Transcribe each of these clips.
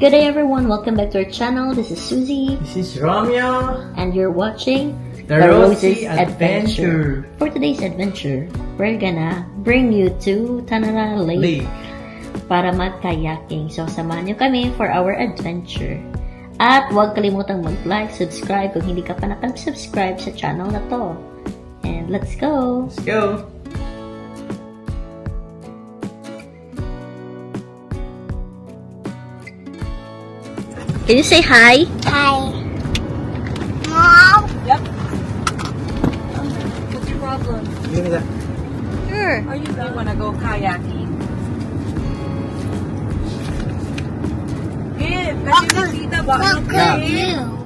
Good day everyone, welcome back to our channel. This is Susie. This is Romeo. And you're watching The Rosy Adventure. For today's adventure, we're gonna bring you to Tanana Lake para mag-kayaking. So samahan nyo kami for our adventure. At huwag kalimutang mag-like, subscribe kung hindi ka pa nakasubscribe sa channel na to. And let's go! Let's go! Can you say hi? Hi. Mom. Yep. What's your problem? Give me that. Sure. Are you wanna go kayaking? Give. Kasi nakita ba? Look at you.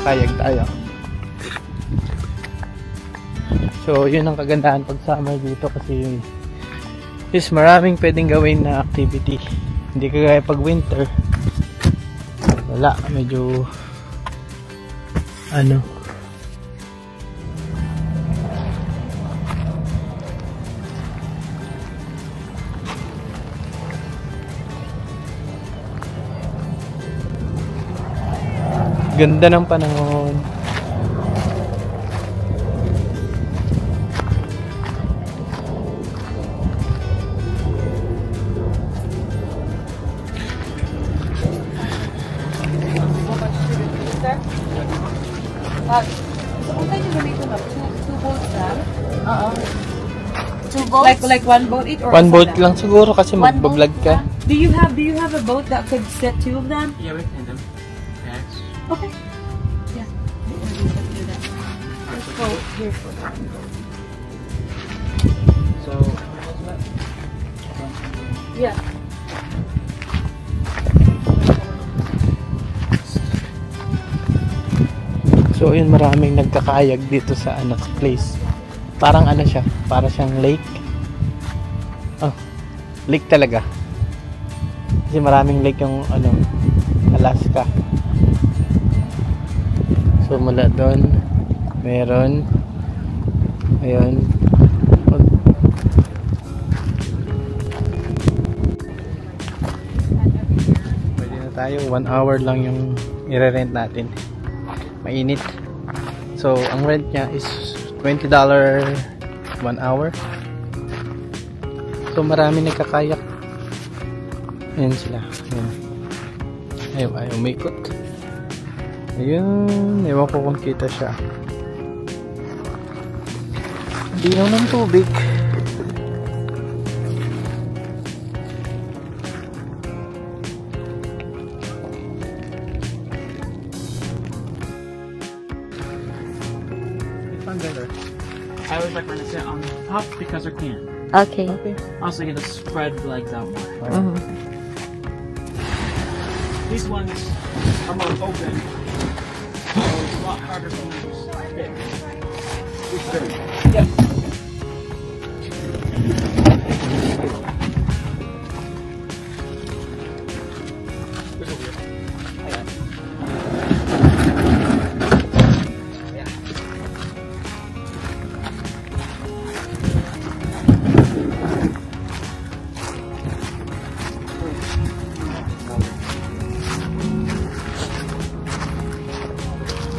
magkakayag tayo. So, yun ang kagandahan pag summer dito kasi is maraming pwedeng gawin na activity. Hindi kagaya pag winter. Wala, medyo ano. Ganda ng panahon. So, kung tayo ganito na, two boats lang? Oo. 2 boats? Like one boat each or One isa boat lang? lang siguro kasi One magbablog boat ka. Do you have a boat that could sit 2 of them? Yeah, we can do. Yes. Okay. Yeah. Let's do that. Let's go here for that. So, Yeah. So yun, maraming nagkakayag dito sa ano, place. Parang ano siya, para siyang lake. Oh, lake talaga. Kasi maraming lake yung ano, Alaska. So mula doon, meron. Ayun. Pwede na tayo, 1 hour lang yung i-rent natin. Mainit. So, ang rent niya is $20 1 hour. So, marami nagkakayak. Ayan sila. Ayan. Ayaw umikot. Ayun. Ewan ko kung kita siya. Dinaw ng tubig. I always like when to sit on top because I can. Okay. Also, get to spread the legs out more. Mhm. These ones are more open, so it's a lot harder for me to fit. Yep.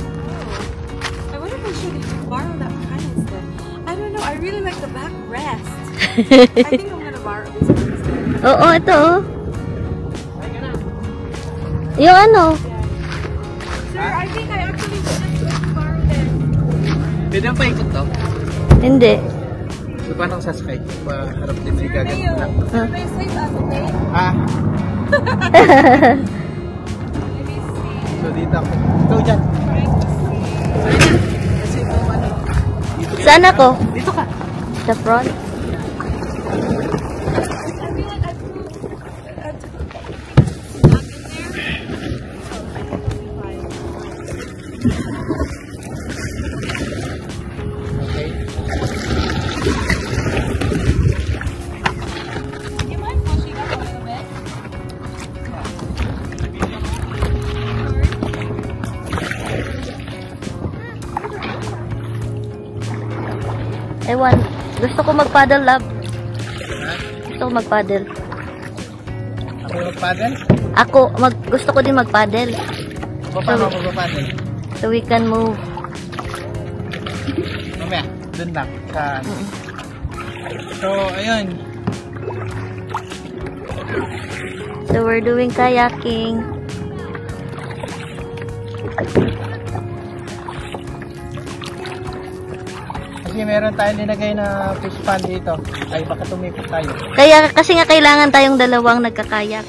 I wonder if I should borrow that kind instead. I don't know. I really like the backrest. I think I'm gonna borrow this one instead. Oo, ito oh. Yung ano? Sir, I think I actually should just borrow this. Pwede ang paikot to? Hindi. So, paano sasakay? Paharap din si Sir, Gagat Leo, lang. sir, may save us, okay? Ah, Let me see. so dito ako. Ikaw dyan. Saan ako? Dito ka. Sa front? I feel like I Do you mind pushing up a little bit? Ewan. Gusto ko mag-paddle, love. Gusto ko mag-paddle. Ako mag-paddle? Gusto ko din mag-paddle. Paano ako mag-paddle? So we can move. Mamaya, dun lang. Sa ano. So, ayun. So we're doing kayaking. Kasi meron tayong linagay na fish pond dito. Ay, baka tumipot tayo. Kaya kasi nga kailangan tayong dalawang nagkakayak.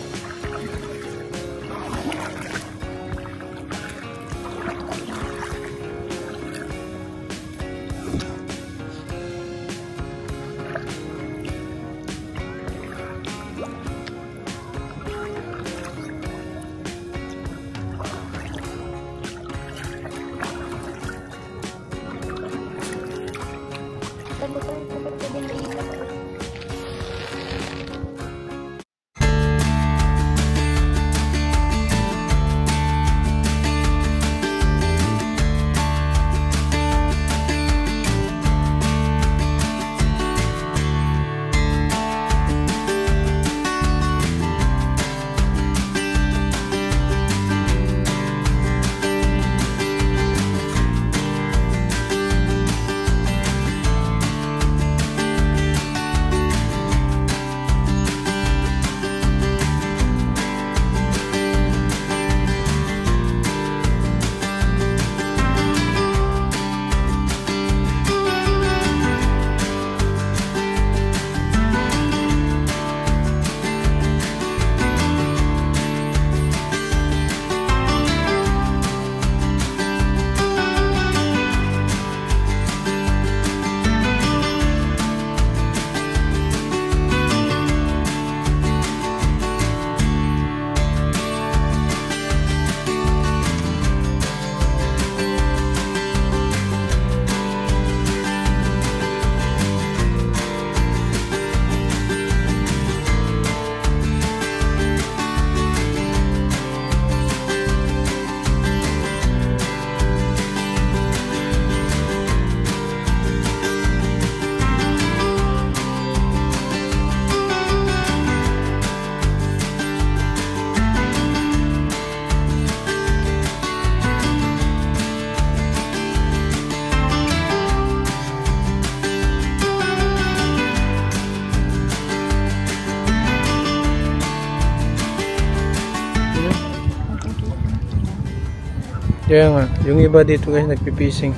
Kaya nga, yung iba dito guys nagpipising.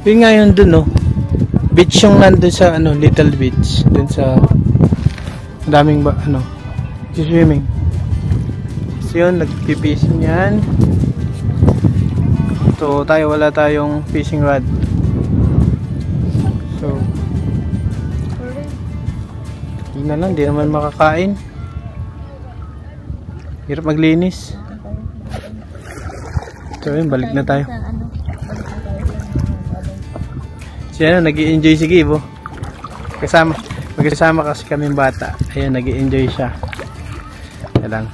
Yun nga yun dun, no? Beach yung nandun sa, ano, Little Beach. Dun sa, daming ba, ano, swimming. So yun, nagpipising yan. So, wala tayong fishing rod. So, yun na lang, di naman makakain. Hirap maglinis. So yun, balik na tayo. Siya na, nag-i-enjoy si Gibo. Magkasama kasi kaming bata. Ayun, nag-i-enjoy siya. Kaya lang.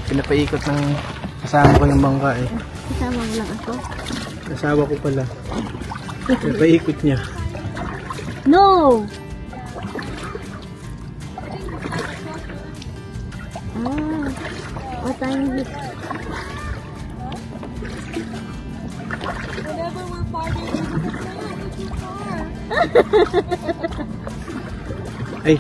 Pinapaikot ng kasama ko yung bangka eh. Kasama mo lang ako? Kasama ko pala. Pinapaikot niya. No! What time is it? Whenever we're partying, it's too far. Ay.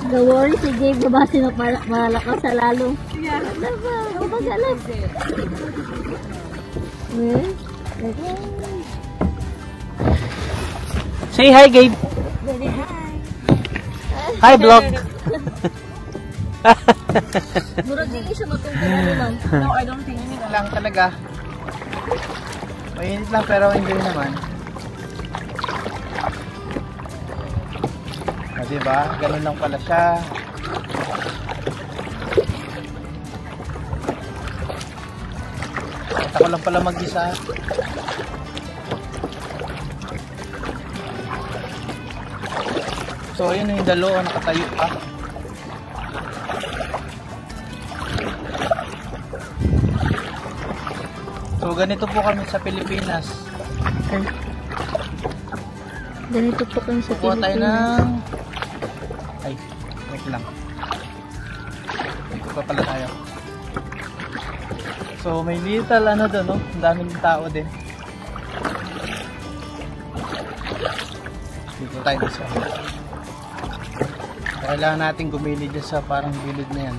Don't worry, si Gabe nabasi na malakas sa lalo. Yeah. Ano ba? Kapagalan. Say hi, Gabe. Hi, vlog. Murag din siya matungkol naman. No, I don't think so. Lang talaga. Mainit lang pero enjoy naman. Diba? Ganun lang pala siya. At ako lang pala mag-isa. So, yun yung dalawa nakatayo pa. So, ganito po kami sa Pilipinas. Ganito po kami sa Kukuha tayo Pilipinas. ng... Ay, wait lang. Dito pa pala tayo. So, may little ano doon, no? Ang daming tao din. Dito tayo sa... Kailangan natin gumili dyan sa parang gilid na yan.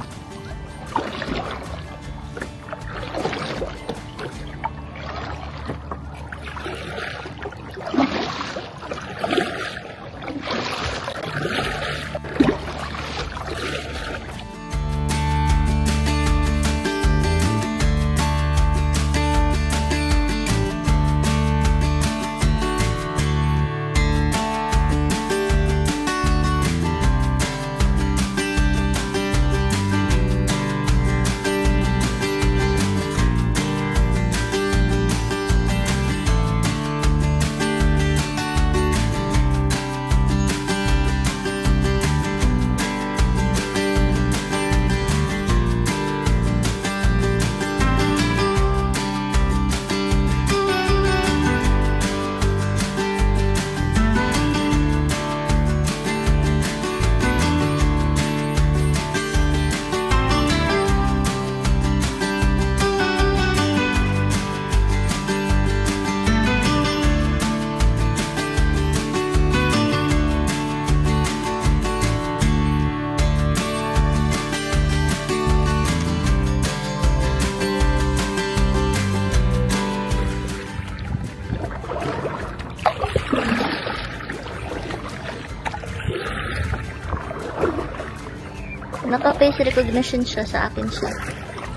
Naka-face recognition siya, sa akin siya.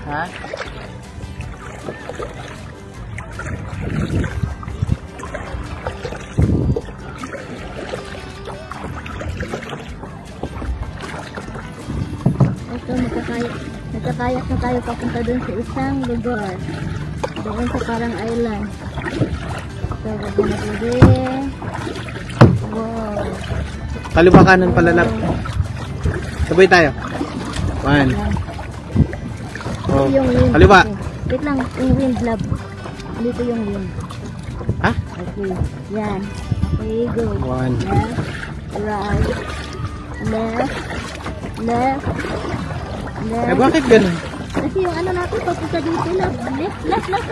Ha? Ito, magkakayak na tayo papunta dun sa isang lugar. Doon sa parang island. So, wag na pwede. Wow. Kaliwa kanan pala lang. Sabay tayo. 1. Oh, Yung wind. kaliwa. Wait lang, yung wind lab. Dito yung wind. Ha? Okay. Yan. Okay, go. 1. Left, right, left, left, left. Eh, bakit ganun? Kasi yung ano natin, papunta dito, left, left, left, left,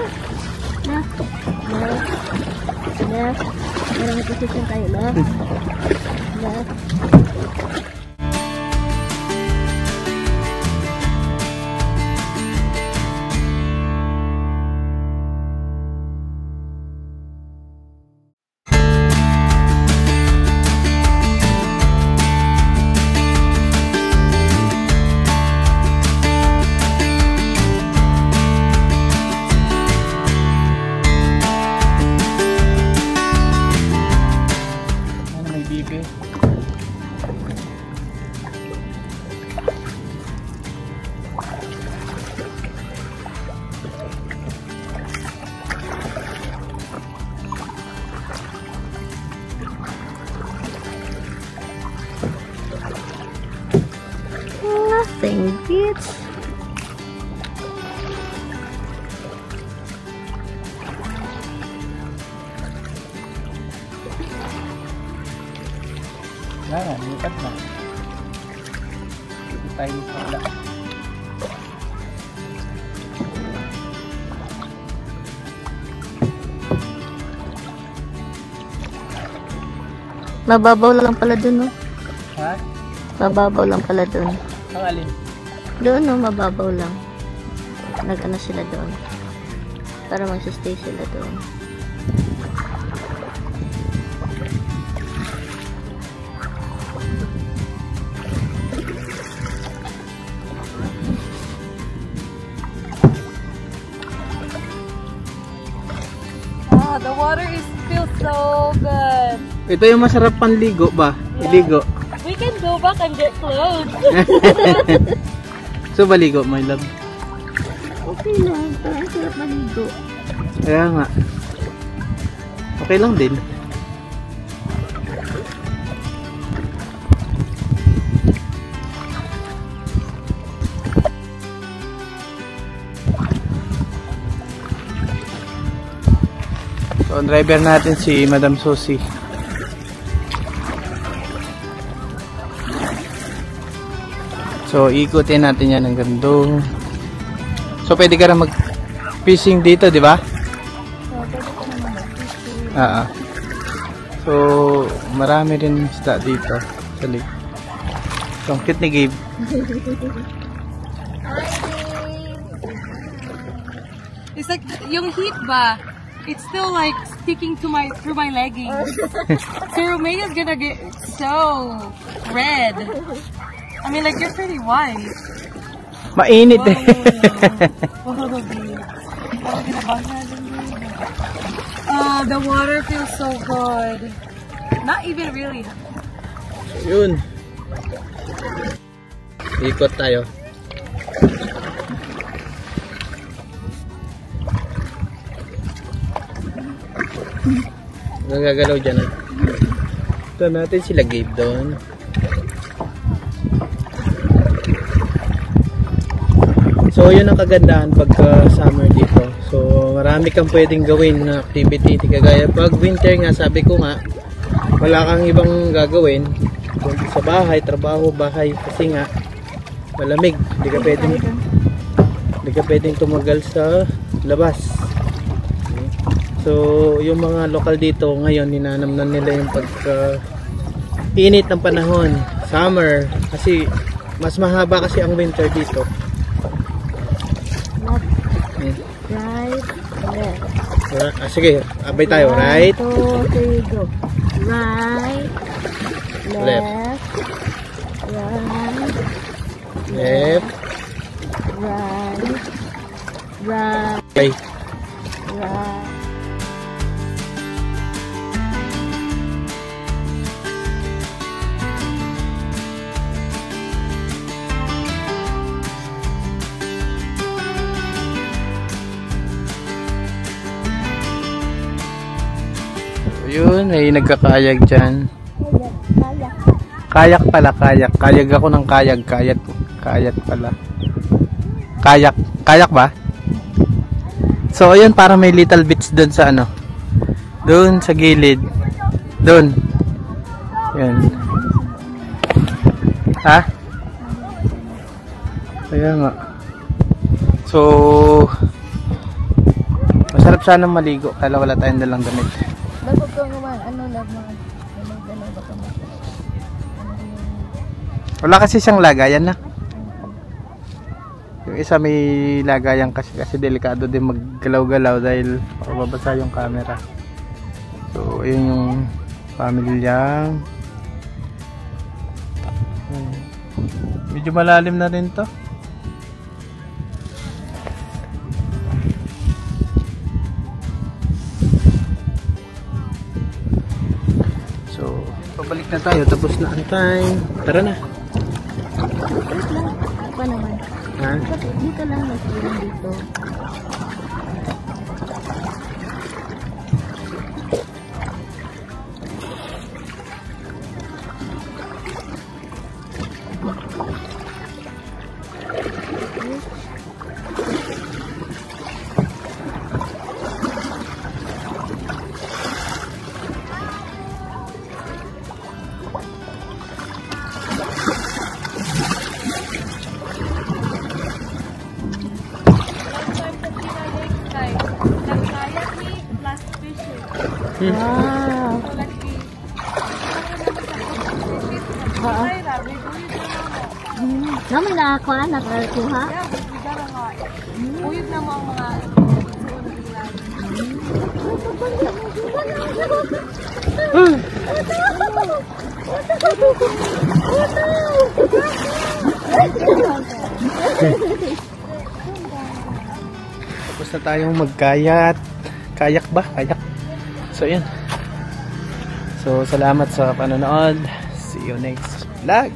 left, left, left. Parang may position tayo, left, left. Nothing, bitch. Wala, lipat na. Dito tayo sa wala. Mababaw lang pala dun, no? Ha? Mababaw lang pala dun. Ang alin? Doon, no? Mababaw lang. Nag-ano sila doon. Para magsistay sila doon. Oh, the water feels so good. Ito yung masarap panligo ba? Yeah. Iligo. We can go back and get clothes. So, baligo, my love. Okay lang. Parang sarap maligo. Kaya nga. Okay lang din. So, ang driver natin si Madam Susie. So, ikutin natin yan ng gandong. So, pwede ka rin mag-fishing dito, di ba? So, marami rin isda dito sa lake. So, ang cute ni Gabe. It's like yung heat ba? It's still like sticking to through my leggings. So Romeo's gonna get so red. I mean, like, you're pretty white. Mainit eh. Oh, the water feels so good. Not even really. Yun. Ikot tayo. Nagagalaw dyan. Ito natin sila Gabe doon. So, yun ang kagandahan pagka summer dito. So, marami kang pwedeng gawin na activity. Kagaya pag winter nga, sabi ko nga, wala kang ibang gagawin. Kundi sa bahay, trabaho, bahay. Kasi nga, malamig. Hindi ka pwedeng tumagal sa labas. So, yung mga lokal dito, ngayon, ninanamnan nila yung init ng panahon. Summer. Kasi, mas mahaba kasi ang winter dito. Right, left. Sige, abay tayo. Right. 2, 3, go. Right, Left. right, Left. right, right, Okay. right. Yun, ay nagkakayag dyan. Kayak pala, kayak. Kayag ako ng kayag. Kayat pala. Kayak ba? So, ayun, para may little bits dun sa ano. Dun sa gilid. Dun. Yan. Ha? Kaya nga. So, masarap sana maligo. Kala wala tayong dalang damit. Bago ko naman, ano lang mga, baka mo. Wala kasi siyang lagayan na. Yung isa may lagayan kasi delikado din maggalaw-galaw dahil mababasa yung camera. So, ayun yung pamilyang. Medyo malalim na rin to. So, pabalik na tayo. Tapos na ang time. Tara na. Wait lang, pa naman. Ha? Dito lang, nagsilang dito. Wow. Namin nakakuha, nakakuha. Uyod na mo ang mga Tapos na tayong magkayat. Kayak ba? Kayak. So, yun. So, salamat sa panonood. See you next vlog.